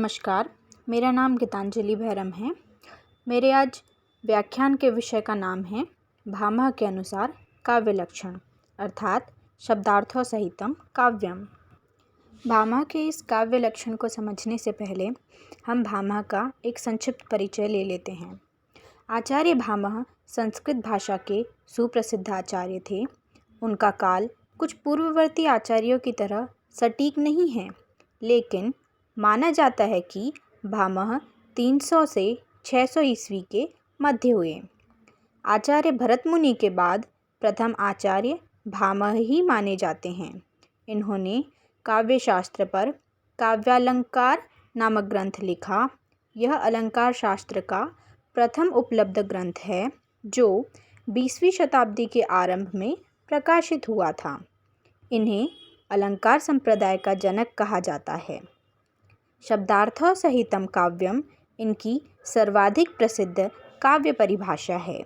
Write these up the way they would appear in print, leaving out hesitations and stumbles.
नमस्कार, मेरा नाम गीतांजलि भैरम है। मेरे आज व्याख्यान के विषय का नाम है भामह के अनुसार काव्य लक्षण अर्थात शब्दार्थों सहितम काव्यम। भामह के इस काव्य लक्षण को समझने से पहले हम भामह का एक संक्षिप्त परिचय ले लेते हैं। आचार्य भामह संस्कृत भाषा के सुप्रसिद्ध आचार्य थे। उनका काल कुछ पूर्ववर्ती आचार्यों की तरह सटीक नहीं है, लेकिन माना जाता है कि भामह 300 से 600 ईस्वी के मध्य हुए। आचार्य भरत मुनि के बाद प्रथम आचार्य भामह ही माने जाते हैं। इन्होंने काव्य शास्त्र पर काव्यालंकार नामक ग्रंथ लिखा। यह अलंकार शास्त्र का प्रथम उपलब्ध ग्रंथ है, जो 20वीं शताब्दी के आरंभ में प्रकाशित हुआ था। इन्हें अलंकार संप्रदाय का जनक कहा जाता है। शब्दार्थों सहितम काव्यम इनकी सर्वाधिक प्रसिद्ध काव्य परिभाषा है।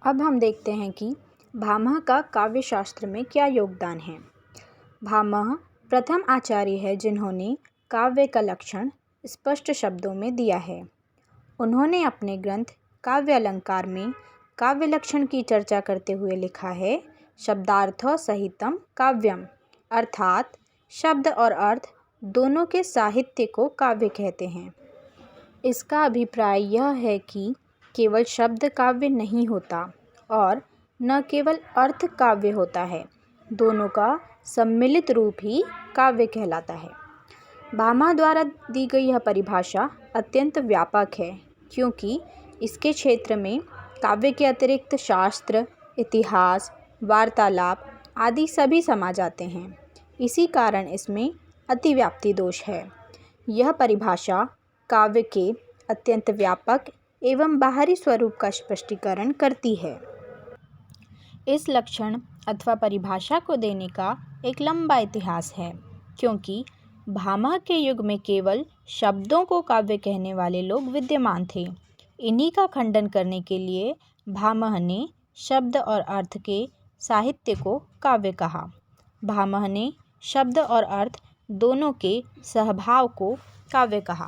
अब हम देखते हैं कि भामह का काव्य शास्त्र में क्या योगदान है। भामह प्रथम आचार्य है जिन्होंने काव्य का लक्षण स्पष्ट शब्दों में दिया है। उन्होंने अपने ग्रंथ काव्य अलंकार में काव्य लक्षण की चर्चा करते हुए लिखा है, शब्दार्थों सहितम काव्यम अर्थात शब्द और अर्थ दोनों के साहित्य को काव्य कहते हैं। इसका अभिप्राय यह है कि केवल शब्द काव्य नहीं होता और न केवल अर्थ काव्य होता है, दोनों का सम्मिलित रूप ही काव्य कहलाता है। भामह द्वारा दी गई यह परिभाषा अत्यंत व्यापक है, क्योंकि इसके क्षेत्र में काव्य के अतिरिक्त शास्त्र, इतिहास, वार्तालाप आदि सभी समा जाते हैं। इसी कारण इसमें अतिव्याप्ति दोष है। यह परिभाषा काव्य के अत्यंत व्यापक एवं बाहरी स्वरूप का स्पष्टीकरण करती है। इस लक्षण अथवा परिभाषा को देने का एक लंबा इतिहास है, क्योंकि भामह के युग में केवल शब्दों को काव्य कहने वाले लोग विद्यमान थे। इन्हीं का खंडन करने के लिए भामह ने शब्द और अर्थ के साहित्य को काव्य कहा। भामह ने शब्द और अर्थ दोनों के सहभाव को काव्य कहा।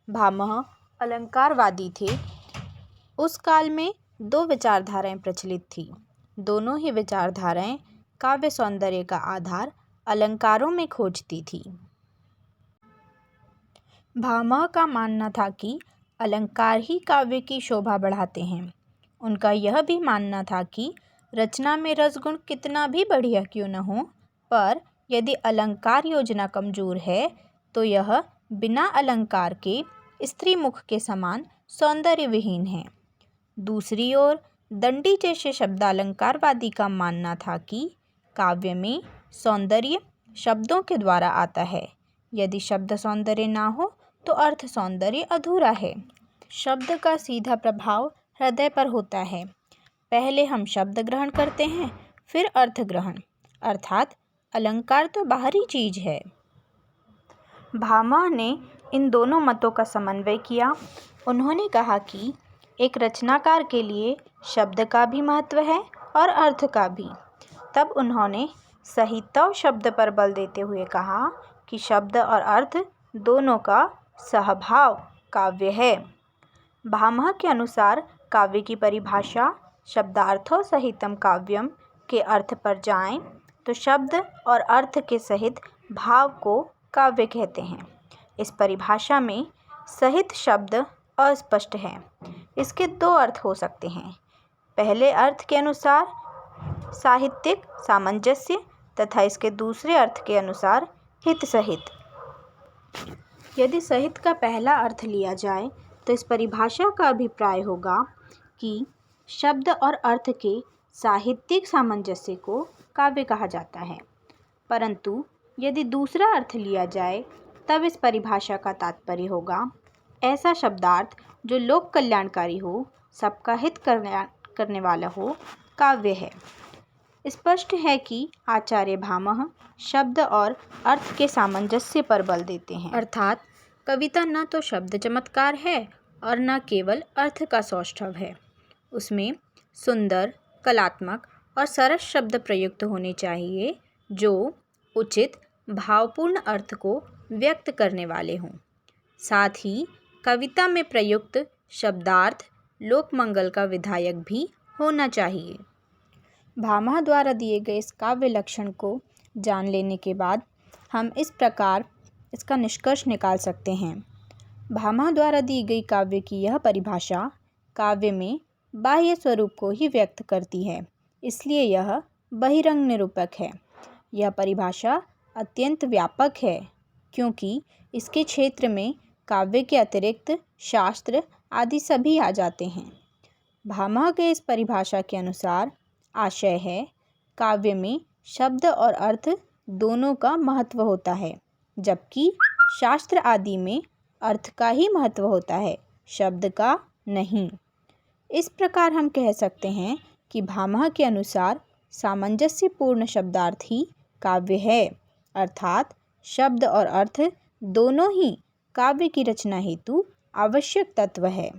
भामह अलंकारवादी थे। उस काल में दो विचारधाराएं प्रचलित थी। दोनों ही विचारधाराएं काव्य सौंदर्य का आधार अलंकारों में खोजती थी। भामह का मानना था कि अलंकार ही काव्य की शोभा बढ़ाते हैं। उनका यह भी मानना था कि रचना में रसगुण कितना भी बढ़िया क्यों न हो, पर यदि अलंकार योजना कमजोर है तो यह बिना अलंकार के स्त्री मुख के समान सौंदर्य विहीन है। दूसरी ओर दंडी जैसे शब्दालंकारवादी का मानना था कि काव्य में सौंदर्य शब्दों के द्वारा आता है। यदि शब्द सौंदर्य ना हो तो अर्थ सौंदर्य अधूरा है। शब्द का सीधा प्रभाव हृदय पर होता है। पहले हम शब्द ग्रहण करते हैं, फिर अर्थ ग्रहण, अर्थात अलंकार तो बाहरी चीज है। भामह ने इन दोनों मतों का समन्वय किया। उन्होंने कहा कि एक रचनाकार के लिए शब्द का भी महत्व है और अर्थ का भी। तब उन्होंने सहितव शब्द पर बल देते हुए कहा कि शब्द और अर्थ दोनों का सहभाव काव्य है। भामह के अनुसार काव्य की परिभाषा शब्दार्थों सहितम काव्यम के अर्थ पर जाएं तो शब्द और अर्थ के सहित भाव को काव्य कहते हैं। इस परिभाषा में सहित शब्द अस्पष्ट है। इसके दो अर्थ हो सकते हैं। पहले अर्थ के अनुसार साहित्यिक सामंजस्य तथा इसके दूसरे अर्थ के अनुसार हित सहित। यदि सहित का पहला अर्थ लिया जाए तो इस परिभाषा का अभिप्राय होगा कि शब्द और अर्थ के साहित्यिक सामंजस्य को काव्य कहा जाता है। परंतु यदि दूसरा अर्थ लिया जाए तब इस परिभाषा का तात्पर्य होगा ऐसा शब्दार्थ जो लोक कल्याणकारी हो, सबका हित करने वाला हो, काव्य है। स्पष्ट है कि आचार्य भामह शब्द और अर्थ के सामंजस्य पर बल देते हैं, अर्थात कविता न तो शब्द चमत्कार है और न केवल अर्थ का सौष्ठव है। उसमें सुंदर, कलात्मक और सरस शब्द प्रयुक्त होने चाहिए, जो उचित भावपूर्ण अर्थ को व्यक्त करने वाले हों। साथ ही कविता में प्रयुक्त शब्दार्थ लोकमंगल का विधायक भी होना चाहिए। भामह द्वारा दिए गए इस काव्य लक्षण को जान लेने के बाद हम इस प्रकार इसका निष्कर्ष निकाल सकते हैं। भामह द्वारा दी गई काव्य की यह परिभाषा काव्य में बाह्य स्वरूप को ही व्यक्त करती है, इसलिए यह बहिरंग निरूपक है। यह परिभाषा अत्यंत व्यापक है क्योंकि इसके क्षेत्र में काव्य के अतिरिक्त शास्त्र आदि सभी आ जाते हैं। भामह के इस परिभाषा के अनुसार आशय है, काव्य में शब्द और अर्थ दोनों का महत्व होता है, जबकि शास्त्र आदि में अर्थ का ही महत्व होता है, शब्द का नहीं। इस प्रकार हम कह सकते हैं कि भामह के अनुसार सामंजस्यपूर्ण शब्दार्थ ही काव्य है, अर्थात शब्द और अर्थ दोनों ही काव्य की रचना हेतु आवश्यक तत्व है।